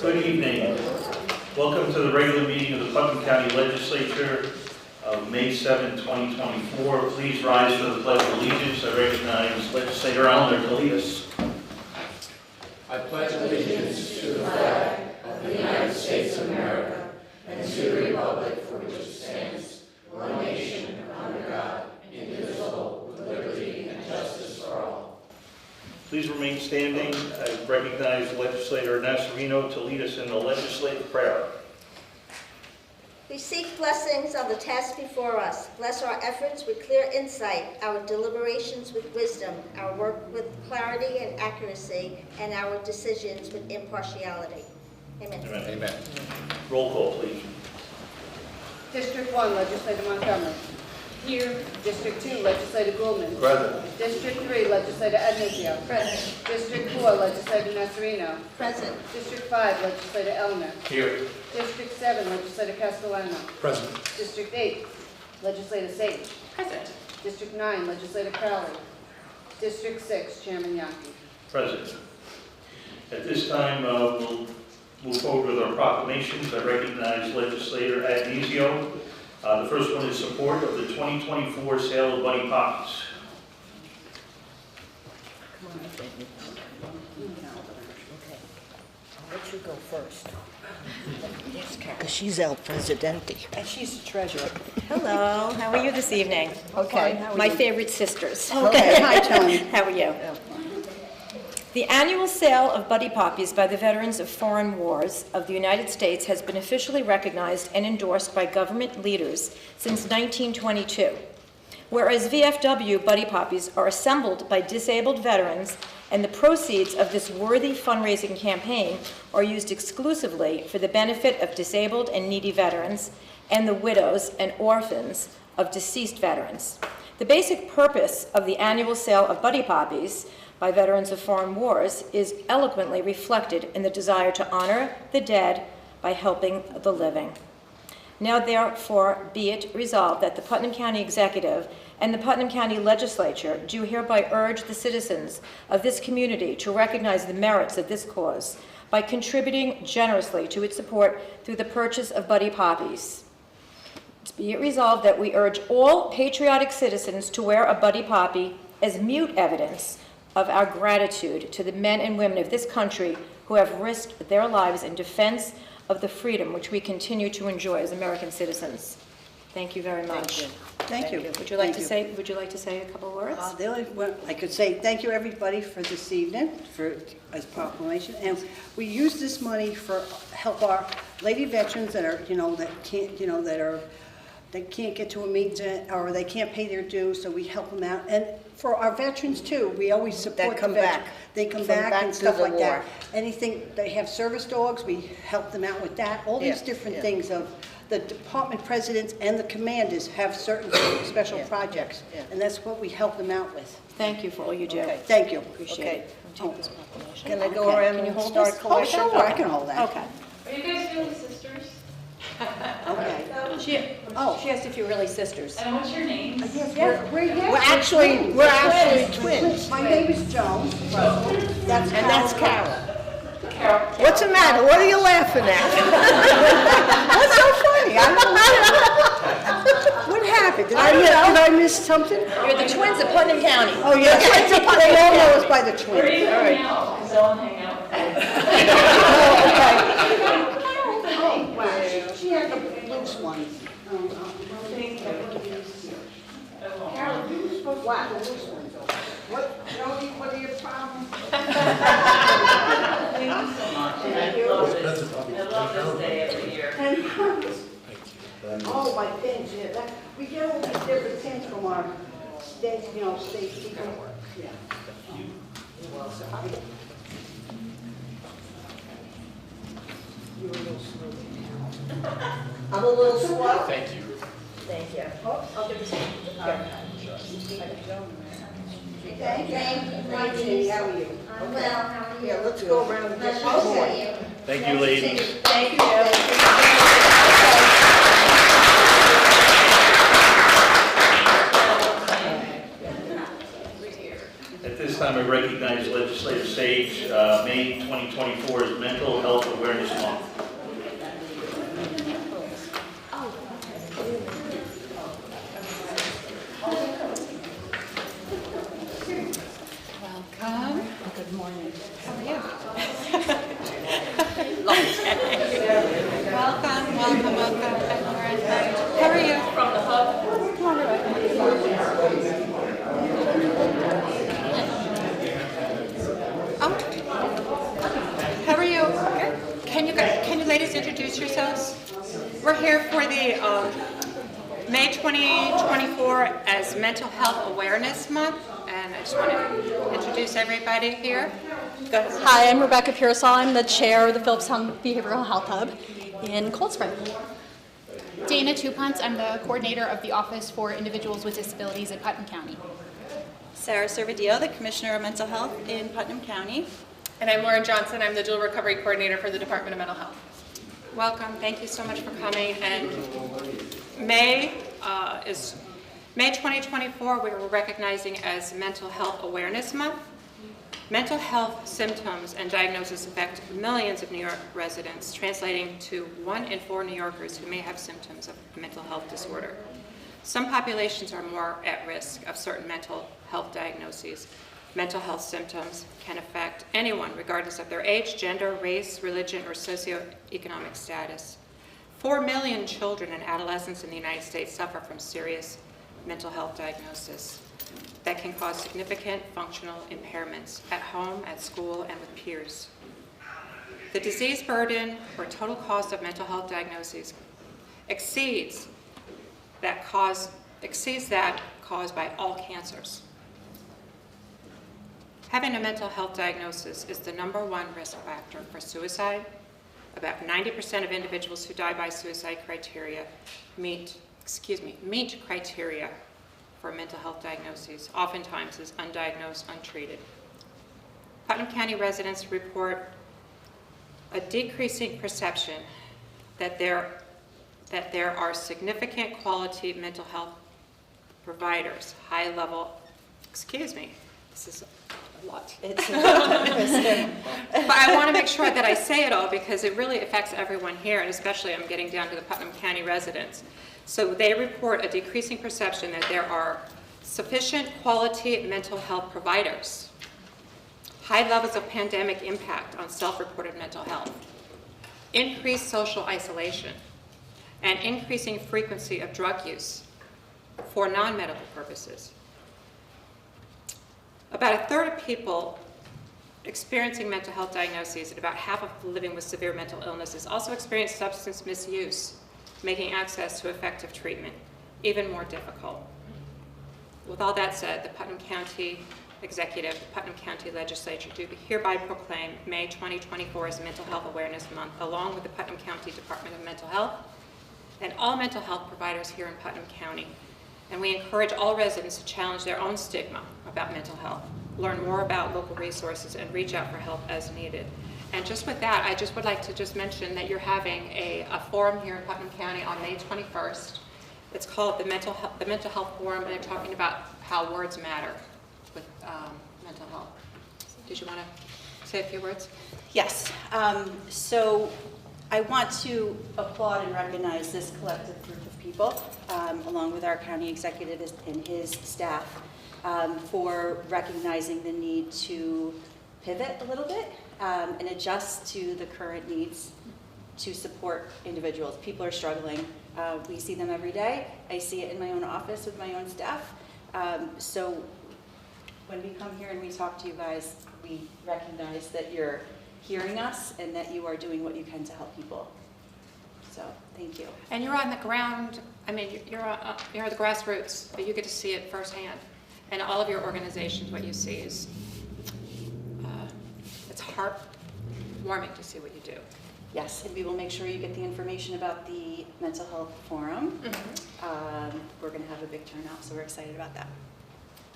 Good evening. Welcome to the regular meeting of the Putnam County Legislature of May 7, 2024. Please rise for the Pledge of Allegiance. I recognize Legislator Elner to lead us. I pledge allegiance to the flag of the United States of America and to the republic for which it stands, one nation, under God, indivisible, with liberty and justice for all. Please remain standing. I recognize Legislator Nasarino to lead us in the legislative prayer. We seek blessings on the task before us. Bless our efforts with clear insight, our deliberations with wisdom, our work with clarity and accuracy, and our decisions with impartiality. Amen. Amen. Amen. Roll call, please. District 1, Legislator Montgomery. Here. District 2, Legislator Goulman. Present. District 3, Legislator Ednizio. Present. District 4, Legislator Nasarino. Present. District 5, Legislator Elner. Here. District 7, Legislator Castellano. Present. District 8, Legislator Sage. Present. District 9, Legislator Crowley. District 6, Chairman Yaki. Present. At this time, we'll move forward with our proclamations. I recognize Legislator Adnizio. The first one is support of the 2024 sale of Buddy Poppies. I'll let you go first. Because she's El Presidente. And she's the treasurer. Hello, how are you this evening? Okay. My favorite sisters. Okay, hi, Tony. How are you? The annual sale of Buddy Poppies by the veterans of foreign wars of the United States has been officially recognized and endorsed by government leaders since 1922. Whereas VFW Buddy Poppies are assembled by disabled veterans, and the proceeds of this worthy fundraising campaign are used exclusively for the benefit of disabled and needy veterans and the widows and orphans of deceased veterans. The basic purpose of the annual sale of Buddy Poppies by veterans of foreign wars is eloquently reflected in the desire to honor the dead by helping the living. Now therefore be it resolved that the Putnam County Executive and the Putnam County Legislature do hereby urge the citizens of this community to recognize the merits of this cause by contributing generously to its support through the purchase of Buddy Poppies. Be it resolved that we urge all patriotic citizens to wear a Buddy Poppy as mute evidence of our gratitude to the men and women of this country who have risked their lives in defense of the freedom which we continue to enjoy as American citizens. Thank you very much. Thank you. Would you like to say a couple of words? The only one I could say, thank you everybody for this evening, as proclamation. And we use this money for help our lady veterans that are, they can't get to a meeting or they can't pay their dues, so we help them out. And for our veterans too, we always support That come the veterans. back. They come back and stuff like that. Anything, they have service dogs, we help them out with that. All these different things of the department presidents and the commanders have certain special projects. And that's what we help them out with. Thank you for all you do. Okay, thank you. Appreciate it. Take this proclamation. Can I go around Can you and hold start this? collecting? Oh, sure, I can hold that. Okay. Are you guys really sisters? Okay. She asked if you're really sisters. And what's your name? We're actually twins. My name is Joan. That's Carol. What's the matter? What are you laughing at? What's so funny? I don't know. What happened? Did I miss something? You're the twins of Putnam County. Oh, yeah. They all know us by the twins. Where are you All right. hanging out? Because Ellen hang out. Oh, okay. Oh, wow. She had the loose ones. Carol, you were supposed to have the loose ones. What, Jody, what are your problems? Thank you so much. I love this day every year. Oh, my pins, yeah. We get all these different pins from our state, state people. Yeah. You're a little slow. I'm a little slow. Thank you. Thank you. I'll give this one to the Thank you. Hi, Jenny, how are you? I'm well, how are you? Yeah, let's go around and get Pleasure to more. see you. Thank you, ladies. Thank you. At this time, I recognize Legislator Sage. May 2024 is Mental Health Awareness Month. Welcome. Good morning. How are you? Welcome. Hi, Lauren. How are you? From the hub. How are you? Can you ladies introduce yourselves? We're here for the May 2024 as Mental Health Awareness Month, and I just want to introduce everybody here. Go ahead. Hi, I'm Rebecca Pearsall. I'm the chair of the Phillips Town Behavioral Health Hub in Cold Spring. Dana Tupunt, I'm the coordinator of the Office for Individuals with Disabilities at Putnam County. Sarah Servadio, the Commissioner of Mental Health in Putnam County. And I'm Lauren Johnson. I'm the Dual Recovery Coordinator for the Department of Mental Health. Welcome. Thank you so much for coming. And May 2024, we were recognizing as Mental Health Awareness Month. Mental health symptoms and diagnoses affect millions of New York residents, translating to 1 in 4 New Yorkers who may have symptoms of a mental health disorder. Some populations are more at risk of certain mental health diagnoses. Mental health symptoms can affect anyone, regardless of their age, gender, race, religion, or socioeconomic status. 4 million children and adolescents in the United States suffer from serious mental health diagnosis that can cause significant functional impairments at home, at school, and with peers. The disease burden or total cost of mental health diagnoses exceeds that caused by all cancers. Having a mental health diagnosis is the #1 risk factor for suicide. About 90% of individuals who die by suicide meet criteria for mental health diagnoses, oftentimes as undiagnosed, untreated. Putnam County residents report a decreasing perception that there are significant quality mental health providers, this is a lot. But I want to make sure that I say it all because it really affects everyone here, and especially I'm getting down to the Putnam County residents. So they report a decreasing perception that there are sufficient quality mental health providers, high levels of pandemic impact on self-reported mental health, increased social isolation, and increasing frequency of drug use for non-medical purposes. About 1/3 of people experiencing mental health diagnoses and about half of people living with severe mental illnesses also experience substance misuse, making access to effective treatment even more difficult. With all that said, the Putnam County Executive, the Putnam County Legislature do hereby proclaim May 2024 as Mental Health Awareness Month, along with the Putnam County Department of Mental Health and all mental health providers here in Putnam County. And we encourage all residents to challenge their own stigma about mental health, learn more about local resources, and reach out for help as needed. And just with that, I just would like to just mention that you're having a forum here in Putnam County on May 21st. It's called the Mental Health Forum, and they're talking about how words matter with mental health. Did you want to say a few words? Yes. So I want to applaud and recognize this collective group of people, along with our county executive and his staff, for recognizing the need to pivot a little bit and adjust to the current needs to support individuals. People are struggling. We see them every day. I see it in my own office with my own staff. So when we come here and we talk to you guys, we recognize that you're hearing us and that you are doing what you can to help people. So thank you. And you're on the ground. I mean, you're the grassroots, but you get to see it firsthand. And all of your organizations, what you see is it's heartwarming to see what you do. Yes, and we will make sure you get the information about the Mental Health Forum. We're going to have a big turnout, so we're excited about that.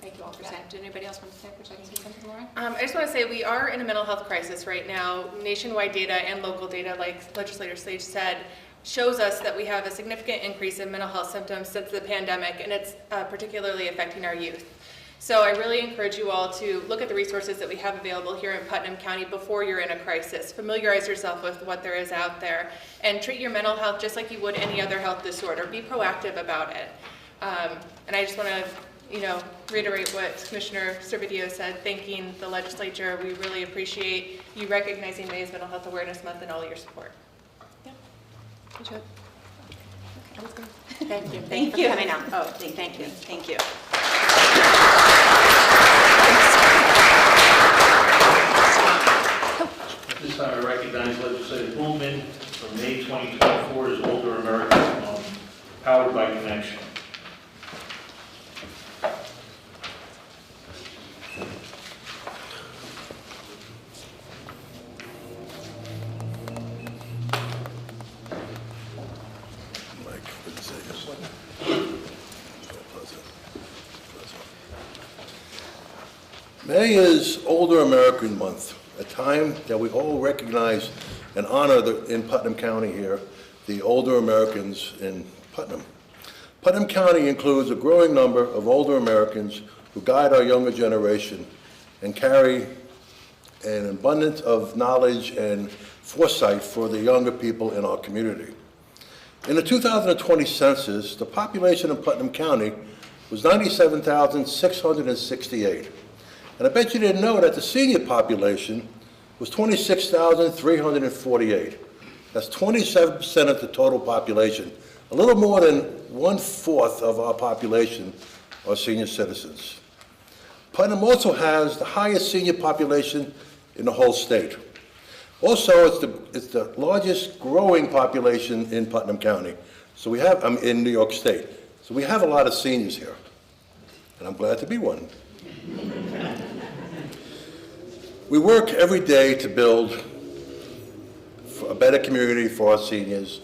Thank you all for saying. Did anybody else want to say? Would you like to say something, Lauren? I just want to say we are in a mental health crisis right now. Nationwide data and local data, like Legislator Sage said, shows us that we have a significant increase in mental health symptoms since the pandemic, and it's particularly affecting our youth. So I really encourage you all to look at the resources that we have available here in Putnam County before you're in a crisis. Familiarize yourself with what there is out there and treat your mental health just like you would any other health disorder. Be proactive about it. And I just want to reiterate what Commissioner Servideo said, thanking the legislature. We really appreciate you recognizing May as Mental Health Awareness Month and all your support. Yeah. Good job. That was good. Thank you. Thank you for coming out. Oh, thank you. Thank you. At this time, I recognize Legislator Pullman from May 2024 as Older Americans Month, powered by Connection. May is Older American Month, a time that we all recognize and honor in Putnam County here, the older Americans in Putnam. Putnam County includes a growing number of older Americans who guide our younger generation and carry an abundance of knowledge and foresight for the younger people in our community. In the 2020 census, the population of Putnam County was 97,668. And I bet you didn't know that the senior population was 26,348. That's 27% of the total population. A little more than 1/4 of our population are senior citizens. Putnam also has the highest senior population in the whole state. Also, it's the largest growing population in Putnam County. So we have, in New York State. So we have a lot of seniors here. And I'm glad to be one. We work every day to build a better community for our seniors,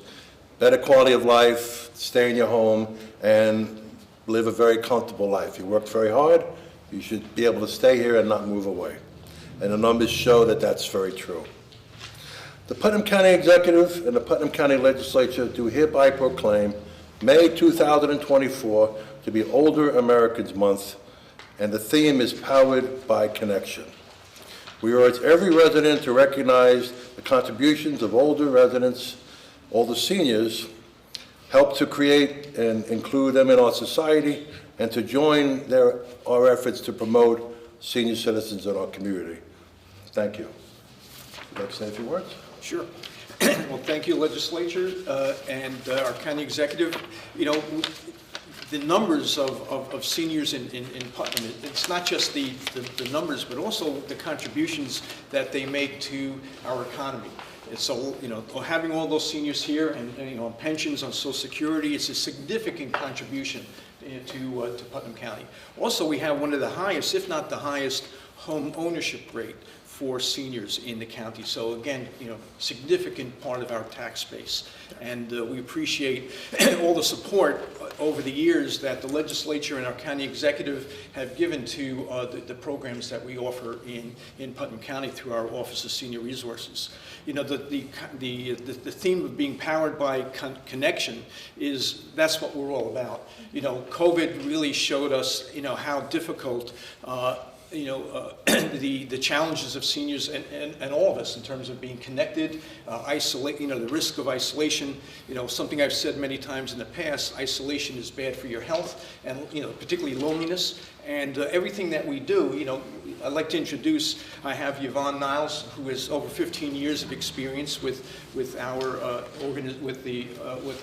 better quality of life, stay in your home, and live a very comfortable life. You worked very hard, you should be able to stay here and not move away. And the numbers show that that's very true. The Putnam County Executive and the Putnam County Legislature do hereby proclaim May 2024 to be Older Americans Month, and the theme is Powered by Connection. We urge every resident to recognize the contributions of older residents, older seniors, help to create and include them in our society, and to join our efforts to promote senior citizens in our community. Thank you. Would you like to say a few words? Sure. Well, thank you, Legislature, and our County Executive. The numbers of seniors in Putnam, it's not just the numbers, but also the contributions that they make to our economy. So, having all those seniors here and on pensions, on Social Security, it's a significant contribution to Putnam County. Also, we have one of the highest, if not the highest, home ownership rate for seniors in the county. So again, significant part of our tax base. And we appreciate all the support over the years that the legislature and our county executive have given to the programs that we offer in Putnam County through our Office of Senior Resources. The theme of being powered by connection that's what we're all about. COVID really showed us, how difficult the challenges of seniors and all of us in terms of being connected, the risk of isolation, something I've said many times in the past, isolation is bad for your health and, particularly loneliness. And everything that we do, I'd like to introduce, I have Yvonne Niles, who has over 15 years of experience with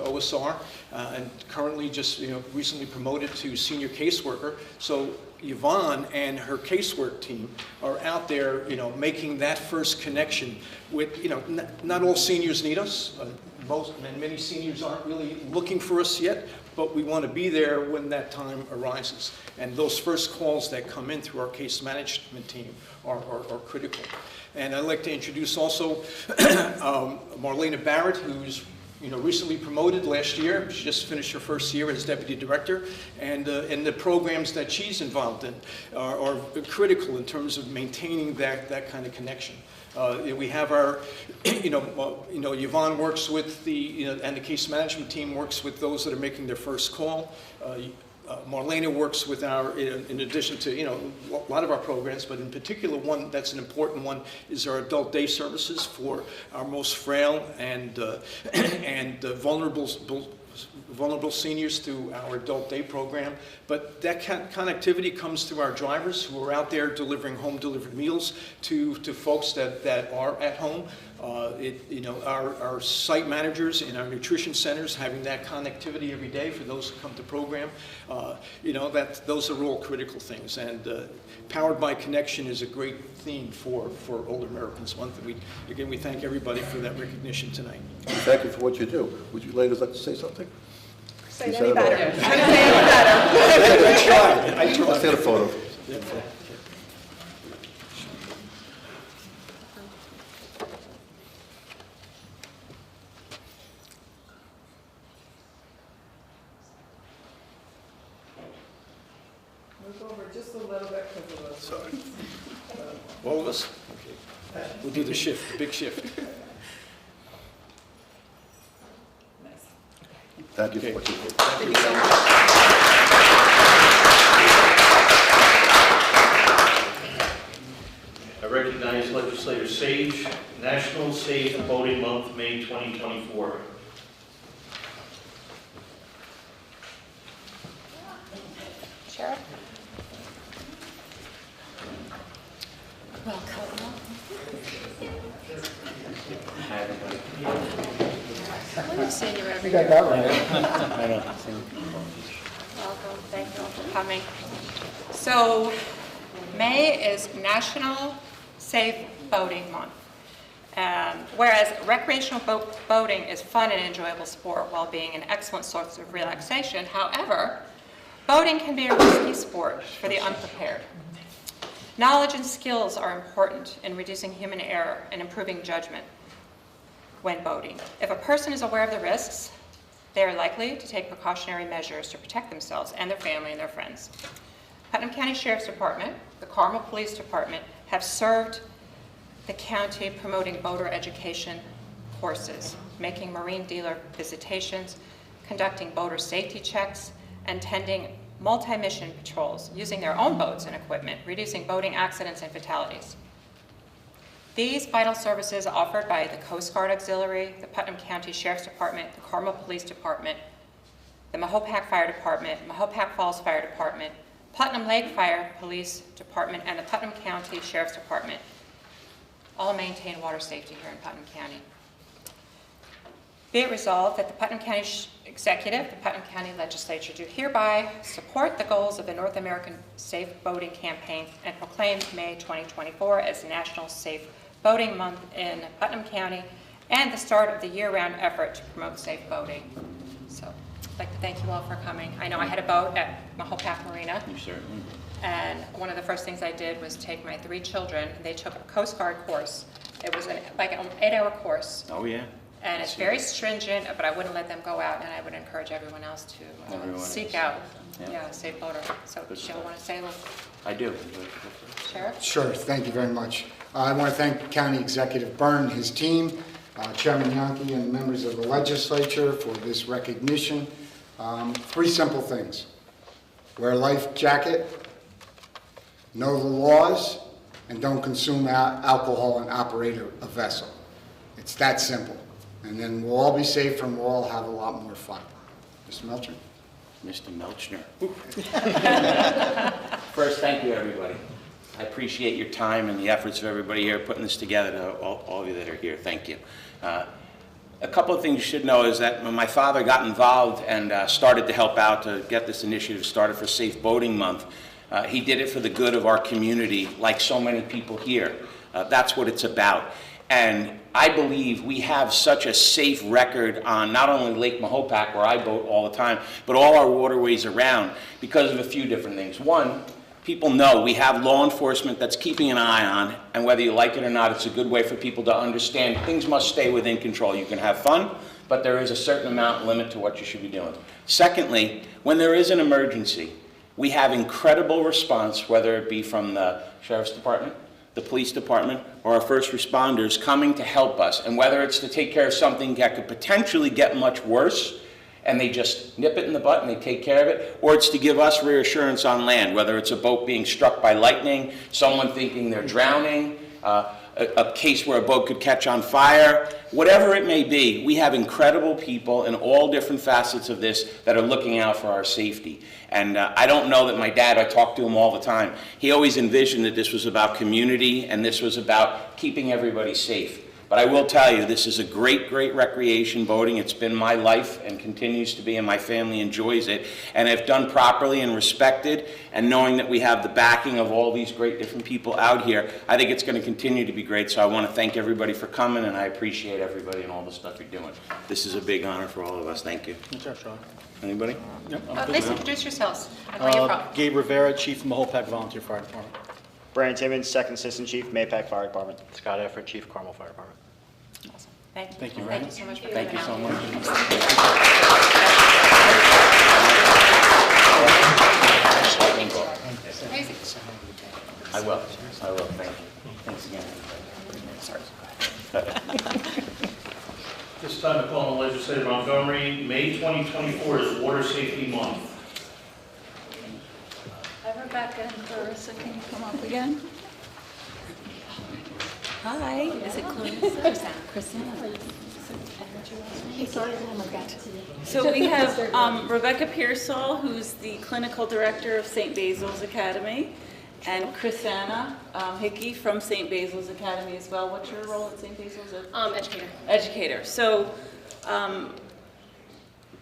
OSR, and currently just, recently promoted to senior caseworker. So Yvonne and her casework team are out there, making that first connection with, not all seniors need us. Many seniors aren't really looking for us yet, but we want to be there when that time arises. And those first calls that come in through our case management team are critical. And I'd like to introduce also Marlena Barrett, who's recently promoted last year. She just finished her first year as deputy director, and the programs that she's involved in are critical in terms of maintaining that kind of connection. We have our, Yvonne works with and the case management team works with those that are making their first call. Marlena works with in addition to, a lot of our programs, but in particular one that's an important one is our adult day services for our most frail and vulnerable seniors through our adult day program. But that connectivity comes through our drivers who are out there delivering home delivered meals to folks that are at home. Our site managers in our nutrition centers having that connectivity every day for those who come to program. Those are all critical things. And Powered by Connection is a great theme for Older Americans Month. And we thank everybody for that recognition tonight. Thank you for what you do. Would you ladies like to say something? Say it any better. I tried. Let's get a photo. Move over just a little bit because of the... Sorry. All of us? Okay. We'll do the shift, the big shift. Thank you for what you do. Thank you so much. I recognize Legislator Sage, National Safe Boating Month, May 2024. Sheriff? Welcome. Hi, everybody. We've seen you every I year. got that right. I know. Welcome, thank you all for coming. So, May is National Safe Boating Month. Whereas recreational boating is fun and enjoyable sport while being an excellent source of relaxation, however, boating can be a risky sport for the unprepared. Knowledge and skills are important in reducing human error and improving judgment when boating. If a person is aware of the risks, they are likely to take precautionary measures to protect themselves and their family and their friends. Putnam County Sheriff's Department, the Carmel Police Department have served the county promoting boater education courses, making marine dealer visitations, conducting boater safety checks, and tending multi-mission patrols using their own boats and equipment, reducing boating accidents and fatalities. These vital services offered by the Coast Guard Auxiliary, the Putnam County Sheriff's Department, the Carmel Police Department, the Mahopac Fire Department, Mahopac Falls Fire Department, Putnam Lake Fire Police Department, and the Putnam County Sheriff's Department all maintain water safety here in Putnam County. Be it resolved that the Putnam County Executive, the Putnam County Legislature do hereby support the goals of the North American Safe Boating Campaign and proclaim May 2024 as National Safe Boating Month in Putnam County and the start of the year-round effort to promote safe boating. So I'd like to thank you all for coming. I know I had a boat at Mahopac Marina. You certainly. And one of the first things I did was take my 3 children. They took a Coast Guard course. It was like an 8-hour course. Oh, yeah. And it's very stringent, but I wouldn't let them go out, and I would encourage everyone else to seek out safe boater. So do you want to say a little? I do. Sheriff? Sure, thank you very much. I want to thank County Executive Byrne and his team, Chairman Yankee and members of the legislature for this recognition. 3 simple things. Wear a life jacket, know the laws, and don't consume alcohol and operate a vessel. It's that simple. And then we'll all be safer and we'll all have a lot more fun. Mr. Melcher. Mr. Melchner. First, thank you, everybody. I appreciate your time and the efforts of everybody here putting this together, to all of you that are here. Thank you. A couple of things you should know is that when my father got involved and started to help out to get this initiative started for Safe Boating Month, he did it for the good of our community, like so many people here. That's what it's about. And I believe we have such a safe record on not only Lake Mahopac, where I boat all the time, but all our waterways around because of a few different things. One, people know we have law enforcement that's keeping an eye on, and whether you like it or not, it's a good way for people to understand things must stay within control. You can have fun, but there is a certain amount limit to what you should be doing. Secondly, when there is an emergency, we have incredible response, whether it be from the Sheriff's Department, the police department, or our first responders coming to help us. And whether it's to take care of something that could potentially get much worse, and they just nip it in the butt and they take care of it, or it's to give us reassurance on land, whether it's a boat being struck by lightning, someone thinking they're drowning, a case where a boat could catch on fire, whatever it may be. We have incredible people in all different facets of this that are looking out for our safety. And I don't know that my dad, I talk to him all the time, he always envisioned that this was about community and this was about keeping everybody safe. But I will tell you, this is a great, great recreation, boating. It's been my life and continues to be, and my family enjoys it. And if done properly and respected, and knowing that we have the backing of all these great different people out here, I think it's going to continue to be great. So I want to thank everybody for coming, and I appreciate everybody and all the stuff you're doing. This is a big honor for all of us. Thank you. Good job, Sean. Anybody? Yep. Please introduce yourselves and where you're from. Gabe Rivera, Chief of Mahopac Volunteer Fire Department. Brian Timmons, Second Assistant Chief, Mapac Fire Department. Scott Efford, Chief, Carmel Fire Department. Awesome. Thank you. Thank you, Thank you so much for Thank you so much. Amazing. I will. Thank you. Thanks again. Sorry. This time I call on Legislator Montgomery. May 2024 is Water Safety Month. Hi, Rebecca and Clarissa, can you come up again? Hi, is it Clarissa? Christina. So we have Rebecca Pearsall, who's the Clinical Director of St. Basil's Academy, and Chrisanna Hickey from St. Basil's Academy as well. What's your role at St. Basil's? Educator. Educator. So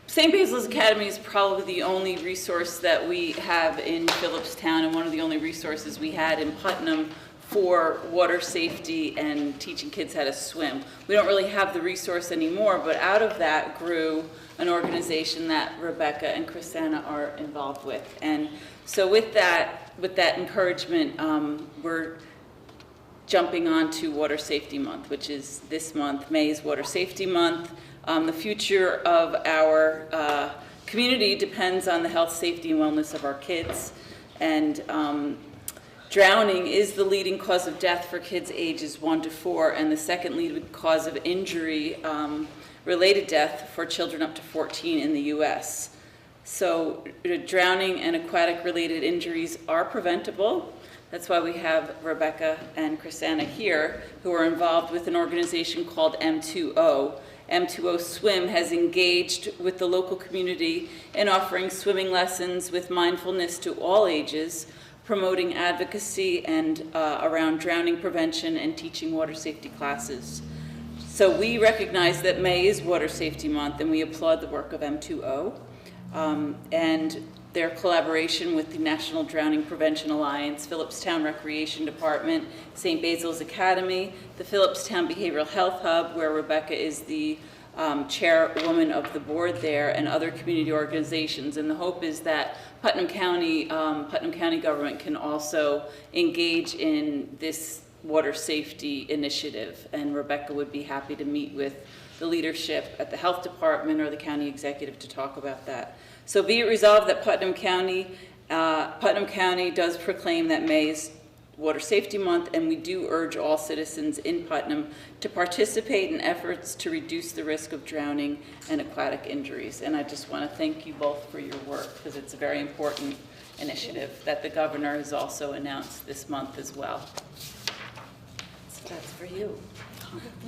St. Basil's Academy is probably the only resource that we have in Phillipstown, and one of the only resources we had in Putnam for water safety and teaching kids how to swim. We don't really have the resource anymore, but out of that grew an organization that Rebecca and Chrisanna are involved with. And so with that encouragement, we're jumping on to Water Safety Month, which is this month. May is Water Safety Month. The future of our community depends on the health, safety, and wellness of our kids. And drowning is the leading cause of death for kids ages 1 to 4, and the second leading cause of injury related death for children up to 14 in the U.S. So drowning and aquatic related injuries are preventable. That's why we have Rebecca and Chrisanna here, who are involved with an organization called M2O. M2O Swim has engaged with the local community in offering swimming lessons with mindfulness to all ages, promoting advocacy and around drowning prevention and teaching water safety classes. So we recognize that May is Water Safety Month, and we applaud the work of M2O and their collaboration with the National Drowning Prevention Alliance, Phillipstown Recreation Department, St. Basil's Academy, the Phillipstown Behavioral Health Hub, where Rebecca is the chairwoman of the board there, and other community organizations. And the hope is that Putnam County government can also engage in this water safety initiative. And Rebecca would be happy to meet with the leadership at the health department or the county executive to talk about that. So be it resolved that Putnam County does proclaim that May is Water Safety Month, and we do urge all citizens in Putnam to participate in efforts to reduce the risk of drowning and aquatic injuries. And I just want to thank you both for your work, because it's a very important initiative that the governor has also announced this month as well. So that's for you.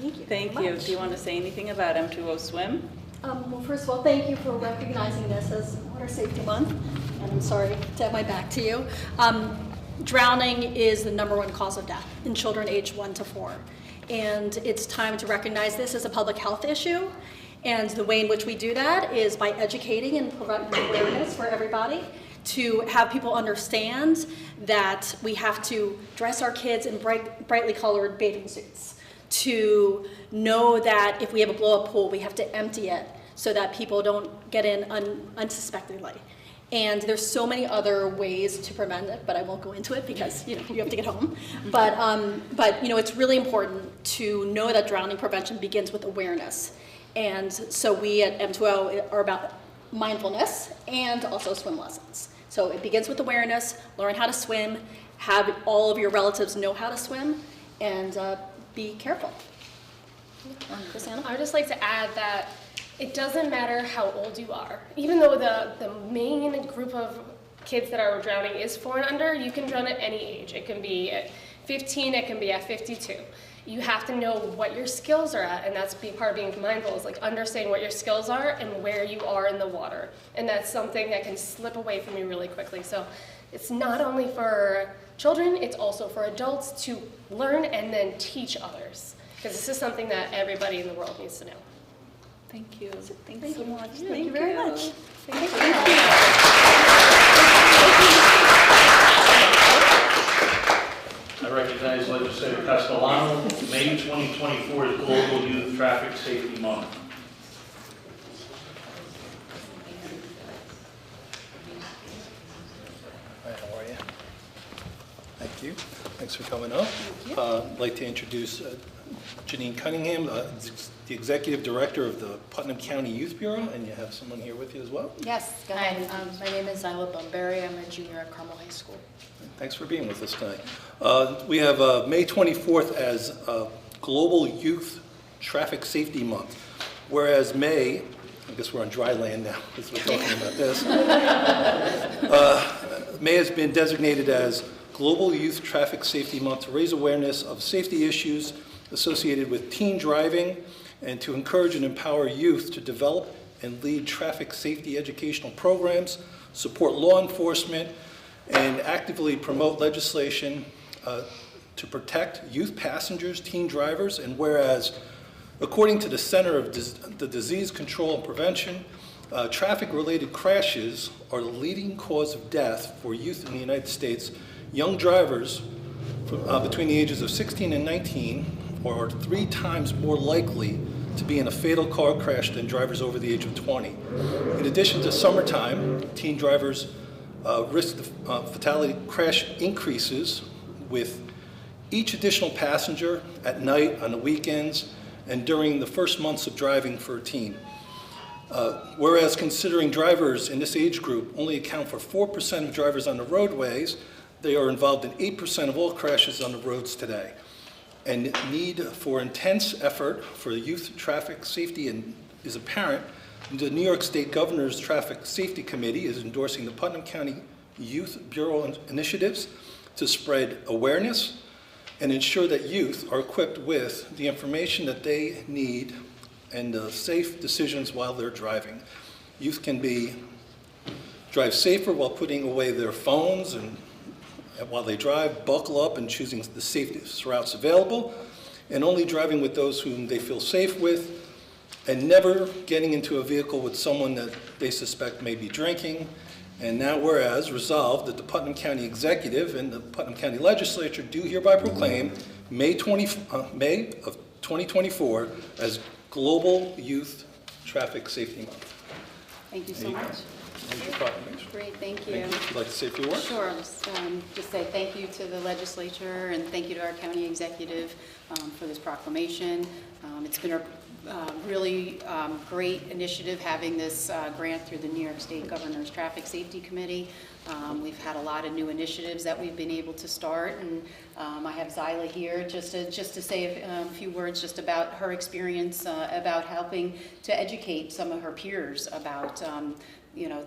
Thank you. Thank you. Do you want to say anything about M2O Swim? Well, first of all, thank you for recognizing this as Water Safety Month, and I'm sorry to have my back to you. Drowning is the #1 cause of death in children aged 1 to 4, and it's time to recognize this as a public health issue. And the way in which we do that is by educating and providing awareness for everybody, to have people understand that we have to dress our kids in brightly colored bathing suits, to know that if we have a blow-up pool, we have to empty it so that people don't get in unsuspectingly. And there's so many other ways to prevent it, but I won't go into it because you have to get home. But it's really important to know that drowning prevention begins with awareness. And so we at M2O are about mindfulness and also swim lessons. So it begins with awareness, learn how to swim, have all of your relatives know how to swim, and be careful. Chrisanna? I would just like to add that It doesn't matter how old you are. Even though the main group of kids that are drowning is 4 and under, you can drown at any age. It can be at 15, it can be at 52. You have to know what your skills are at, and that's part of being mindful, is like understanding what your skills are and where you are in the water. And that's something that can slip away from you really quickly. So it's not only for children, it's also for adults to learn and then teach others. Because this is something that everybody in the world needs to know. Thank you. Thank you so much. Thank you very much. Thank you. I recognize Legislator Castellano. May 2024 is Global Youth Traffic Safety Month. Hi, how are you? Thank you. Thanks for coming up. I'd like to introduce Janine Cunningham, the Executive Director of the Putnam County Youth Bureau, and you have someone here with you as well. Yes, go ahead. My name is Zyla Bunbury. I'm a junior at Carmel High School. Thanks for being with us tonight. We have May 24th as Global Youth Traffic Safety Month, whereas May, I guess we're on dry land now as we're talking about this, May has been designated as Global Youth Traffic Safety Month to raise awareness of safety issues associated with teen driving and to encourage and empower youth to develop and lead traffic safety educational programs, support law enforcement, and actively promote legislation to protect youth passengers, teen drivers, and whereas, according to the Center of the Disease Control and Prevention, traffic-related crashes are the leading cause of death for youth in the United States. Young drivers between the ages of 16 and 19 are 3 times more likely to be in a fatal car crash than drivers over the age of 20. In addition to summertime, teen drivers' risk of fatality crash increases with each additional passenger at night, on the weekends, and during the first months of driving for a teen. Whereas considering drivers in this age group only account for 4% of drivers on the roadways, they are involved in 8% of all crashes on the roads today. And need for intense effort for youth traffic safety is apparent. The New York State Governor's Traffic Safety Committee is endorsing the Putnam County Youth Bureau initiatives to spread awareness and ensure that youth are equipped with the information that they need and safe decisions while they're driving. Youth can drive safer while putting away their phones and while they drive, buckle up and choosing the safest routes available, and only driving with those whom they feel safe with, and never getting into a vehicle with someone that they suspect may be drinking. And now whereas resolved that the Putnam County Executive and the Putnam County Legislature do hereby proclaim May of 2024 as Global Youth Traffic Safety Month. Thank you so much. Here's your proclamation. Great, thank you. Thank you. Would you like to say a few words? Sure. Just say thank you to the legislature and thank you to our county executive for this proclamation. It's been a really great initiative having this grant through the New York State Governor's Traffic Safety Committee. We've had a lot of new initiatives that we've been able to start, and I have Zyla here just to say a few words just about her experience about helping to educate some of her peers about you know,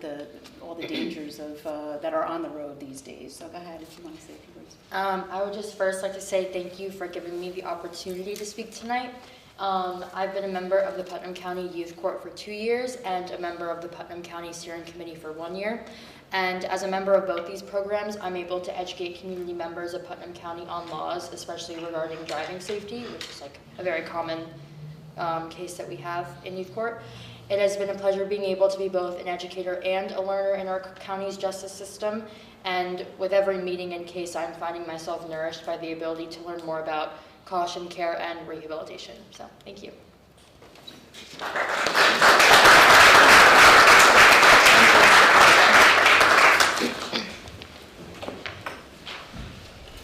all the dangers of that are on the road these days. So go ahead if you want to say a few words. I would just first like to say thank you for giving me the opportunity to speak tonight. I've been a member of the Putnam County Youth Court for 2 years and a member of the Putnam County Steering Committee for 1 year. And as a member of both these programs, I'm able to educate community members of Putnam County on laws, especially regarding driving safety, which is like a very common case that we have in youth court. It has been a pleasure being able to be both an educator and a learner in our county's justice system. And with every meeting and case, I'm finding myself nourished by the ability to learn more about caution, care, and rehabilitation. So, thank you.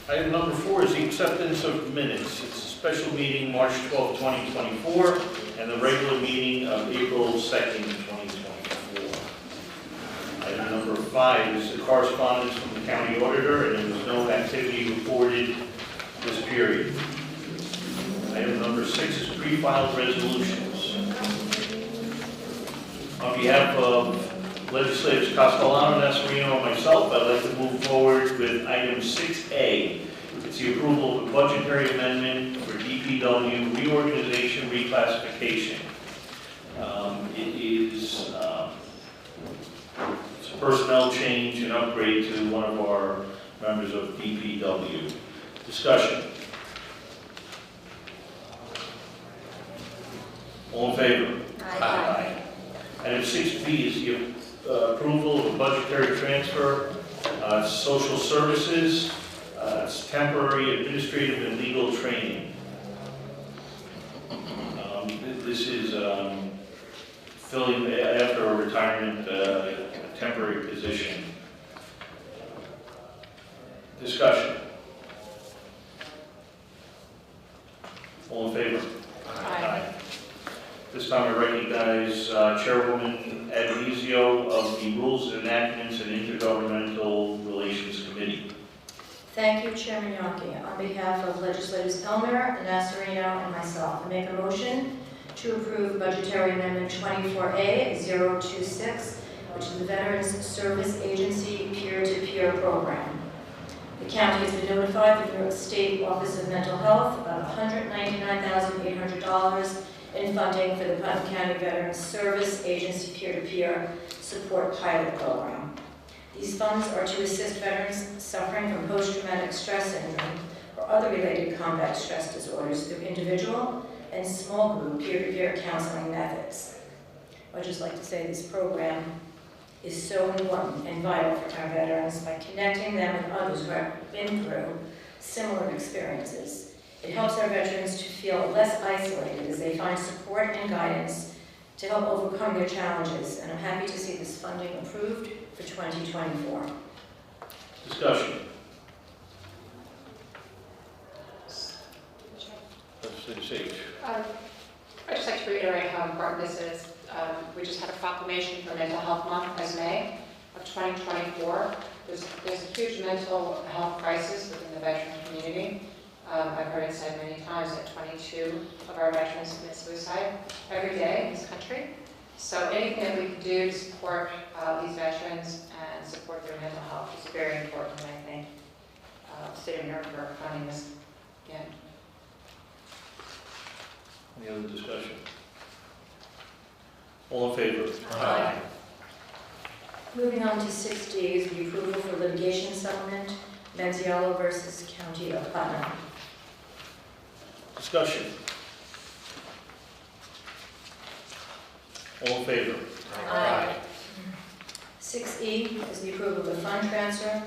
Item number 4 is the acceptance of minutes. It's a special meeting March 12, 2024, and the regular meeting of April 2nd, 2024. Item number 5 is the correspondence from the county auditor, and there was no activity reported this period. Item number 6 is pre-filed resolutions. On behalf of Legislators Castellano, Nasarino, and myself, I'd like to move forward with item 6A. It's the approval of a budgetary amendment for DPW reorganization reclassification. It is it's a personnel change and upgrade to one of our members of DPW. Discussion. All in favor? Aye. Item 6B is the approval of a budgetary transfer, social services, it's temporary administrative and legal training. This is filling after a retirement, a temporary position. Discussion. All in favor? Aye. This time I recognize Chairwoman Advisio of the Rules, Enactments, and Intergovernmental Relations Committee. Thank you, Chairman Yonke. On behalf of Legislators Elmer, Nasarino, and myself, I make a motion to approve Budgetary Amendment 24A-026, which is the Veterans Service Agency Peer-to-Peer Program. The county has been notified through the State Office of Mental Health about $199,800 in funding for the Putnam County Veterans Service Agency Peer-to-Peer Support Pilot Program. These funds are to assist veterans suffering from post-traumatic stress syndrome or other related combat stress disorders through individual and small group peer-to-peer counseling methods. I'd just like to say this program is so important and vital for our veterans by connecting them with others who have been through similar experiences. It helps our veterans to feel less isolated as they find support and guidance to help overcome their challenges, and I'm happy to see this funding approved for 2024. Discussion. Legislator Sage. I'd just like to reiterate how important this is. We just had a proclamation for Mental Health Month as May of 2024. There's a huge mental health crisis within the veteran community. I've heard it said many times that 22 of our veterans commit suicide every day in this country. So anything that we can do to support these veterans and support their mental health is very important, and I think State of New York for funding this again. Any other discussion? All in favor? Aye. Moving on to 6D is the approval for litigation settlement, Menziello versus County of Putnam. Discussion. All in favor? Aye. 6E is the approval of the fund transfer.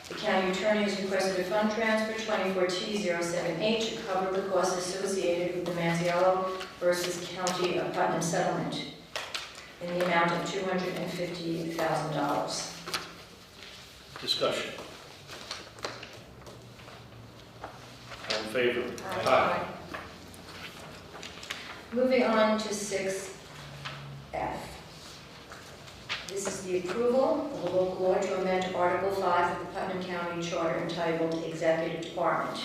The county attorney has requested a fund transfer 24T07H to cover the costs associated with the Manziello versus County of Putnam settlement in the amount of $250,000. Discussion. All in favor? Aye. Moving on to 6F. This is the approval of a local law to amend Article 5 of the Putnam County Charter entitled Executive Department.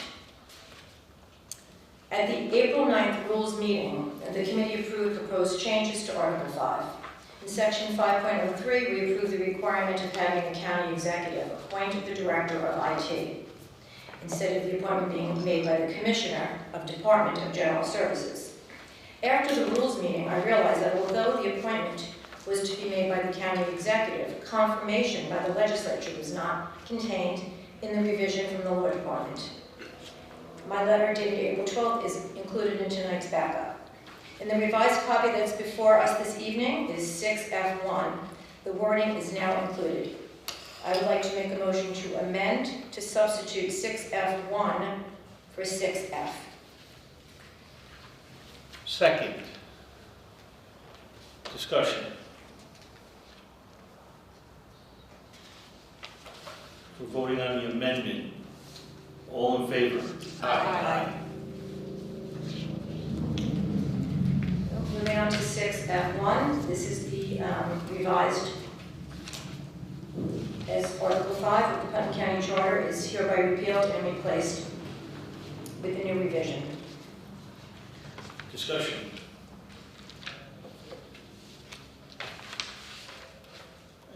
At the April 9th Rules meeting, the committee approved proposed changes to Article 5. In Section 5.03, we approved the requirement of having the county executive appoint the director of IT, instead of the appointment being made by the Commissioner of Department of General Services. After the Rules meeting, I realized that although the appointment was to be made by the county executive, confirmation by the legislature was not contained in the revision from the law department. My letter dated April 12th is included in tonight's backup. In the revised copy that's before us this evening is 6F1. The wording is now included. I would like to make a motion to amend to substitute 6F1 for 6F. Second. Discussion. We're voting on the amendment. All in favor? Aye. Moving on to 6F1. This is the revised as Article 5 of the Putnam County Charter is hereby repealed and replaced with a new revision. Discussion.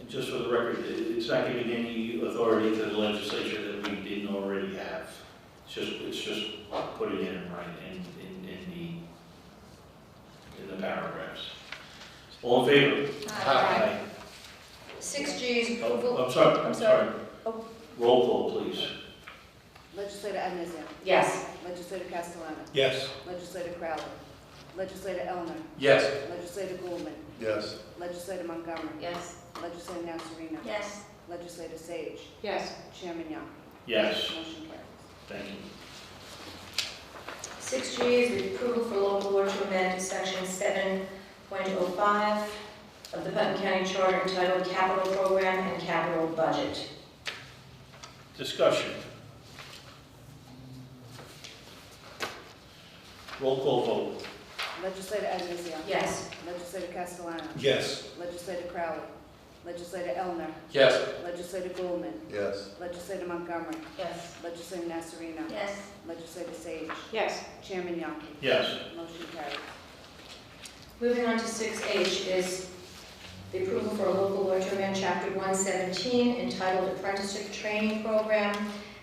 just for the record, it's not giving any authority to the legislature that we didn't already have. It's just putting it in right in the paragraphs. All in favor? Aye. 6G is approval. I'm sorry. I'm sorry. Roll call, please. Legislator Adnesian. Yes. Legislator Castellano. Yes. Legislator Crowley. Legislator Elner. Yes. Legislator Goulman. Yes. Legislator Montgomery. Yes. Legislator Nasarino. Yes. Legislator Sage. Yes. Chairman Young. Yes. Motion carries. Thank you. 6G is the approval for local law to amend section 7.05 of the Putnam County Charter entitled Capital Program and Capital Budget. Discussion. Roll call vote. Legislator Adnesian. Yes. Legislator Castellano. Yes. Legislator Crowley. Legislator Elner. Yes. Legislator Goulman. Yes. Legislator Montgomery. Yes. Legislator Nasarino. Yes. Legislator Sage. Yes. Chairman Young. Yes. Motion carries. Moving on to 6H is the approval for a local law to amend Chapter 117 entitled Apprenticeship Training Program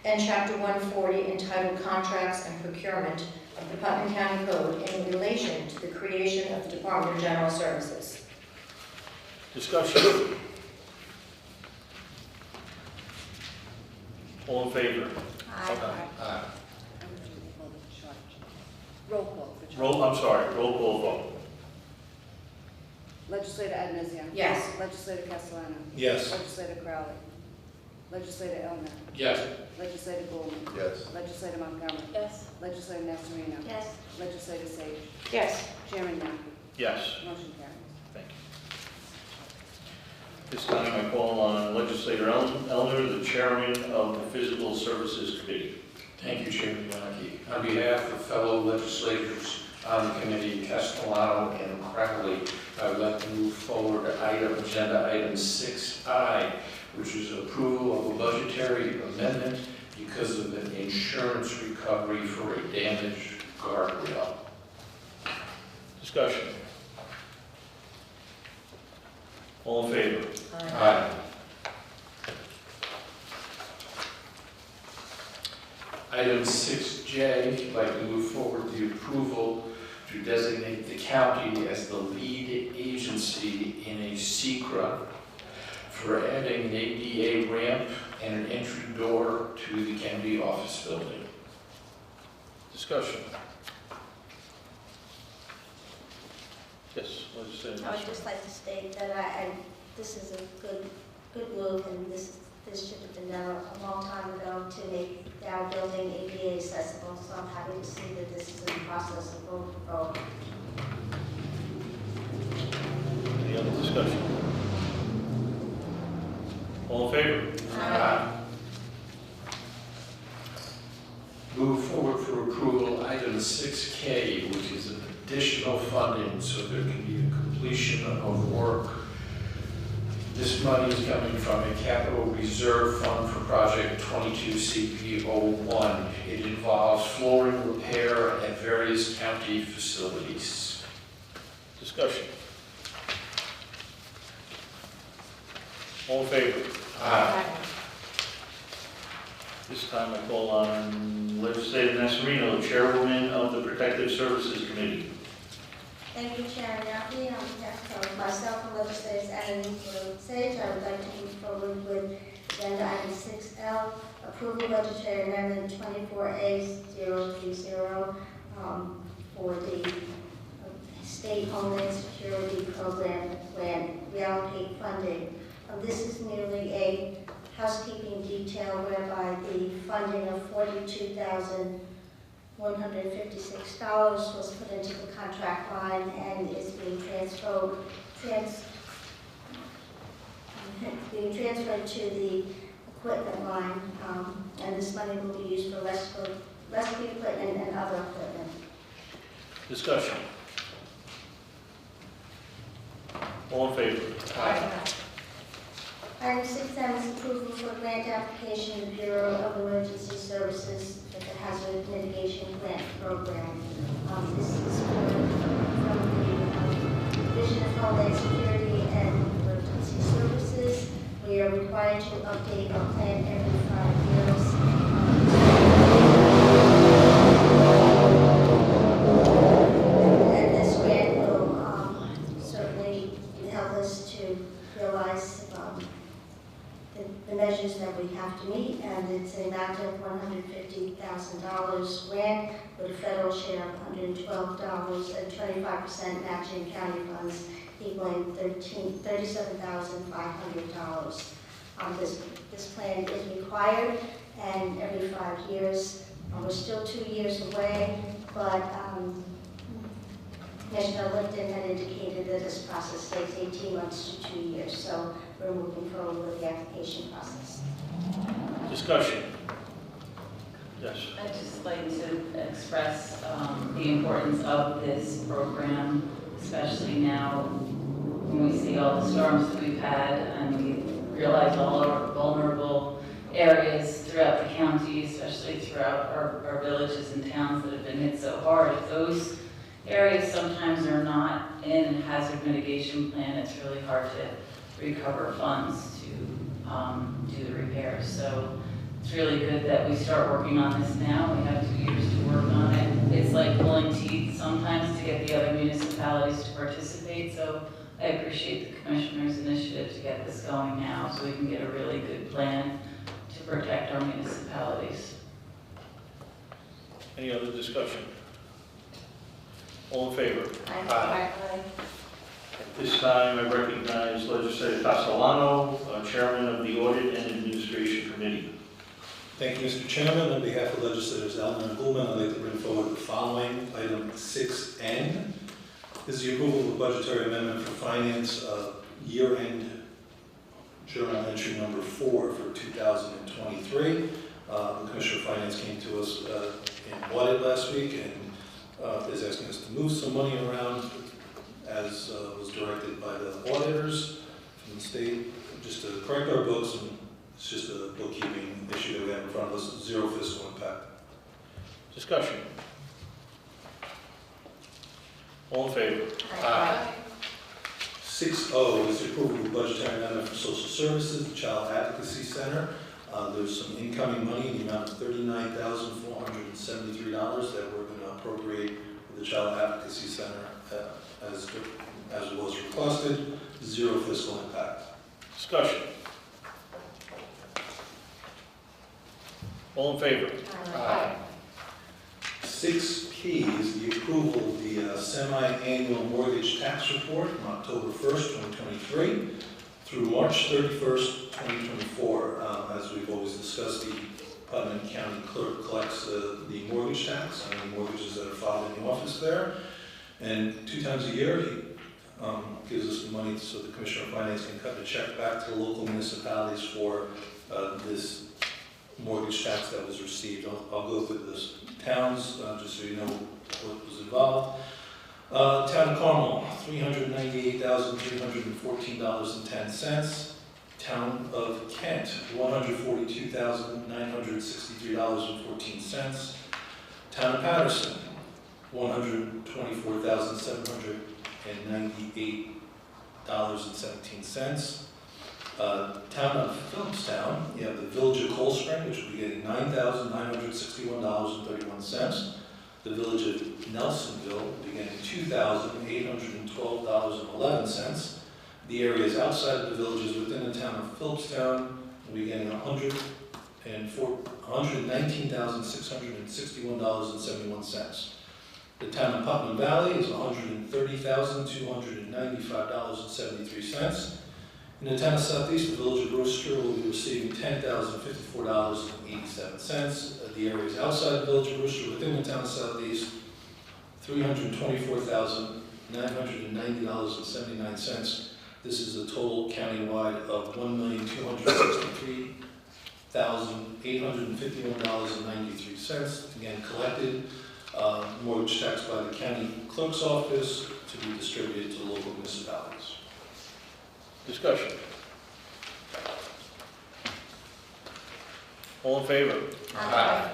and Chapter 140 entitled Contracts and Procurement of the Putnam County Code in relation to the creation of the Department of General Services. Discussion. All in favor? Aye. Roll call. for charge. I'm sorry, roll call vote. Legislator Adnesian. Yes. Legislator Castellano. Yes. Legislator Crowley. Legislator Elner. Yes. Legislator Goulman. Yes. Legislator Montgomery. Yes. Legislator Nasarino. Yes. Legislator Sage. Yes. Chairman Young. Yes. Motion carries. Thank you. This time I call on Legislator Elner, the chairman of the Physical Services Committee. Thank you, Chairman Yonke. On behalf of fellow legislators on the committee, Castellano and Crowley, I would like to move forward agenda item 6I, which is approval of a budgetary amendment because of an insurance recovery for a damaged guardrail. Discussion. All in favor? Aye. Item 6J, I'd like to move forward the approval to designate the county as the lead agency in a SECRA for adding an ADA ramp and an entry door to the county office building. Discussion. Yes, Legislator. I would just like to state that this is a good move, and this should have been done a long time ago to make our building ADA accessible, so I'm happy to see that this is in the process of going forward. Any other discussion? All in favor? Aye. Move forward for approval item 6K, which is an additional funding so there can be a completion of work. This money is coming from a capital reserve fund for project 22CP01. It involves flooring repair at various county facilities. Discussion. All in favor? Aye. This time I call on Legislator Nasarino, chairwoman of the Protective Services Committee. Thank you, Chairman Yonke. On behalf of myself and legislators and Sage, I would like to move forward with agenda item 6L, approval budgetary amendment 24A030 for the State Homeland Security Program plan, reallocate funding. This is merely a housekeeping detail whereby the funding of $42,156 was put into the contract line and is being transferred to the equipment line, and this money will be used for rescue equipment and other equipment. Discussion. All in favor? Aye. Item 6M is approval for a grant application to the Bureau of Emergency Services for the Hazard Mitigation Grant Program. This is from the Division of Homeland Security and Emergency Services. are required to update our plan every 5 years. And this grant will certainly help us to realize the measures that we have to meet, and it's an amount of $150,000 grant with a federal share of $112 and 25% matching county funds equaling $37,500. This plan is required, and every 5 years. We're still 2 years away, but Commissioner Lipton had indicated that this process takes 18 months to 2 years, so we're moving forward with the application process. Discussion. Yes. I'd just like to express the importance of this program, especially now when we see all the storms that we've had, and we realize all our vulnerable areas throughout the county, especially throughout our villages and towns that have been hit so hard. If those areas sometimes are not in a hazard mitigation plan, it's really hard to recover funds to do the repairs. So it's really good that we start working on this now. We have 2 years to work on it. It's like pulling teeth sometimes to get the other municipalities to participate. So I appreciate the Commissioner's initiative to get this going now so we can get a really good plan to protect our municipalities. Any other discussion? All in favor? Aye. At this time, I recognize Legislator Castellano, Chairman of the Audit and Administration Committee. Thank you, Mr. Chairman. On behalf of Legislators Elmer and Goulman, I'd like to bring forward the following. Item 6N is the approval of a budgetary amendment for finance year-end journal entry number 4 for 2023. The Commissioner of Finance came to us in audit last week and is asking us to move some money around as was directed by the auditors from the state, just to correct our books, and it's just a bookkeeping issue that we have in front of us, zero fiscal impact. Discussion. All in favor? Aye. 6O is the approval of budgetary amendment for social services, the Child Advocacy Center. There's some incoming money in the amount of $39,473 that we're going to appropriate for the Child Advocacy Center as was requested. Zero fiscal impact. Discussion. All in favor? Aye. 6P is the approval of the semi-annual mortgage tax report from October 1st, 2023 through March 31st, 2024. As we've always discussed, the Putnam County Clerk collects the mortgage tax on any mortgages that are filed in the office there. And 2 times a year, he gives us the money so the Commissioner of Finance can cut the check back to the local municipalities for this mortgage tax that was received. I'll go through the towns just so you know what was involved. Town of Carmel, $398,314.10. Town of Kent, $142,963.14. Town of Patterson, $124,798.17. Town of Phillipstown, you have the Village of Cold Spring, which will be getting $9,961.31. The Village of Nelsonville will be getting $2,812.11. The areas outside of the villages within the town of Phillipstown will be getting $119,661.71. The town of Putnam Valley is $130,295.73. In the town of Southeast, the Village of Brewster will be receiving $10,054.87. The areas outside the Village of Brewster within the town of Southeast, $324,990.79. This is a total countywide of $1,263,851.93. Again, collected mortgage tax by the county clerk's office to be distributed to local municipalities. Discussion. All in favor? Aye.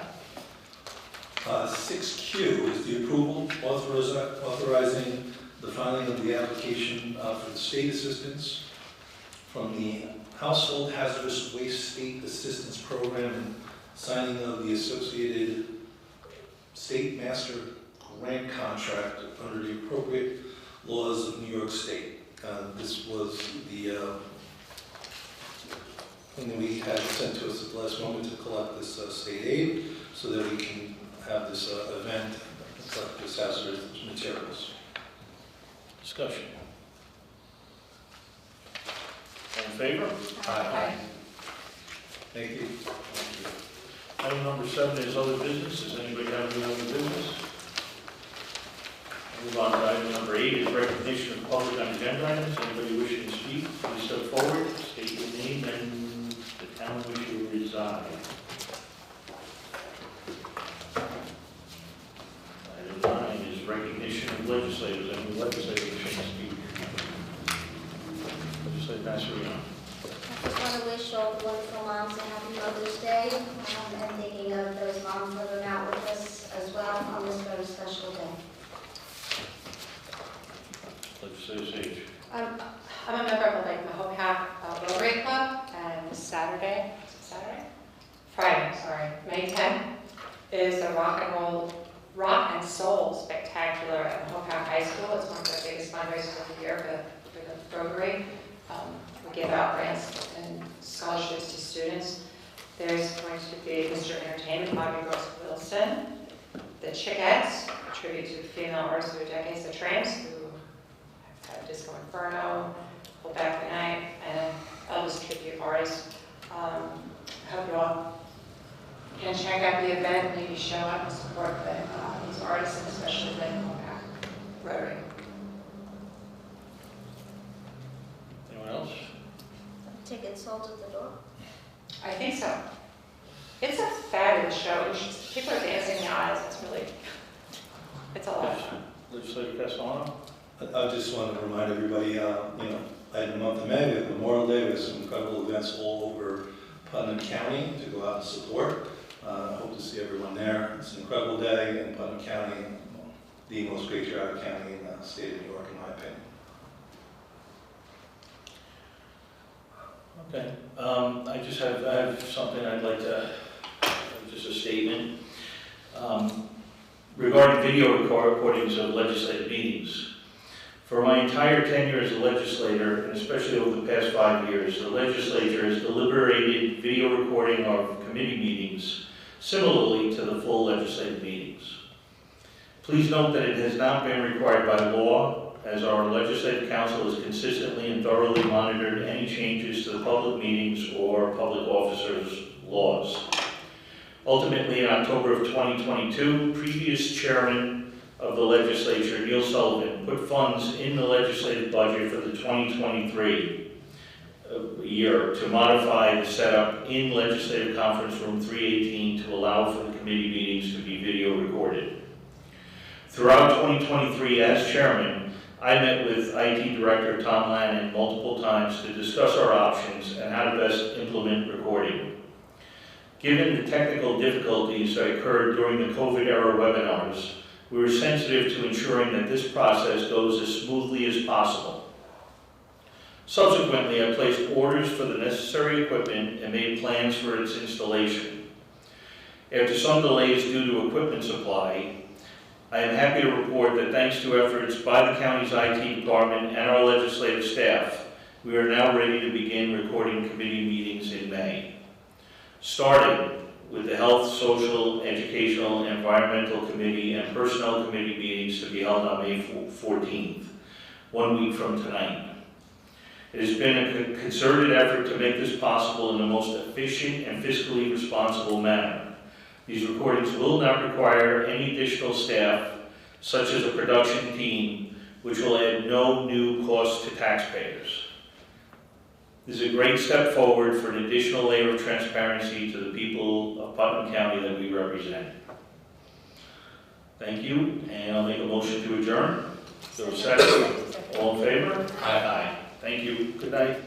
6Q is the approval authorizing the filing of the application for the state assistance from the Household Hazardous Waste State Assistance Program and signing of the associated state master grant contract under the appropriate laws of New York State. This was the thing that we had sent to us at the last moment to collect this state aid so that we can have this event, collect this hazardous materials. Discussion. All in favor? Aye. Thank you. Item number 7 is other business. Does anybody have any other business? Move on to item number 8 is recognition of public on agenda items. Anybody wishing to speak, please step forward, state your name and the town in which you reside. Item 9 is recognition of legislators. Any legislators wishing to speak? Legislator Masserino. I just want to wish all the wonderful moms a happy Mother's Day, and thinking of those moms living out with us as well on this very special day. Legislator Sage. I'm a member of the Lake Mahopac Rotary Club, and this Saturday, Friday, May 10th, is a rock and soul spectacular at Mahopac High School. It's one of the biggest fundraisers of the year for the Rotary. We give out grants and scholarships to students. There's going to be Mr. Entertainment, Bobby Gross Wilson, the Chickettes, a tribute to female artists through decades, the Tramps, who have had Disco Inferno, Hold Back the Night, and Elvis tribute artists. I hope you all can check out the event, maybe show up and support these artists, and especially the Mahopac Rotary. Anyone else? Tickets sold at the door? I think so. It's a fabulous show. People are dancing in the aisles. It's a lot of fun. Legislator Castellano. I just want to remind everybody, in the month of May, we have Memorial Day, we have some incredible events all over Putnam County to go out and support. I hope to see everyone there. It's an incredible day in Putnam County, the most patriotic county in the state of New York, in my opinion. Okay. I have something I'd like to, just a statement. Regarding video recordings of legislative meetings. For my entire tenure as a legislator, and especially over the past 5 years, the legislature has deliberated video recording of committee meetings similarly to the full legislative meetings. Please note that it has not been required by law, as our legislative council has consistently and thoroughly monitored any changes to the public meetings or public officers' laws. Ultimately, in October of 2022, previous chairman of the legislature, Neil Sullivan, put funds in the legislative budget for the 2023 year to modify the setup in Legislative Conference Room 318 to allow for the committee meetings to be video recorded. Throughout 2023, as chairman, I met with IT Director Tom Lannon multiple times to discuss our options and how to best implement recording. Given the technical difficulties that occurred during the COVID-era webinars, we were sensitive to ensuring that this process goes as smoothly as possible. Subsequently, I placed orders for the necessary equipment and made plans for its installation. After some delays due to equipment supply, I am happy to report that thanks to efforts by the county's IT department and our legislative staff, we are now ready to begin recording committee meetings in May. Starting with the Health, Social, Educational, Environmental Committee and Personnel Committee meetings to be held on May 14th, 1 week from tonight. It has been a concerted effort to make this possible in the most efficient and fiscally responsible manner. These recordings will not require any additional staff, such as a production team, which will add no new cost to taxpayers. This is a great step forward for an additional layer of transparency to the people of Putnam County that we represent. Thank you, and I'll make a motion to adjourn. So second, all in favor? Aye. Thank you. Good night.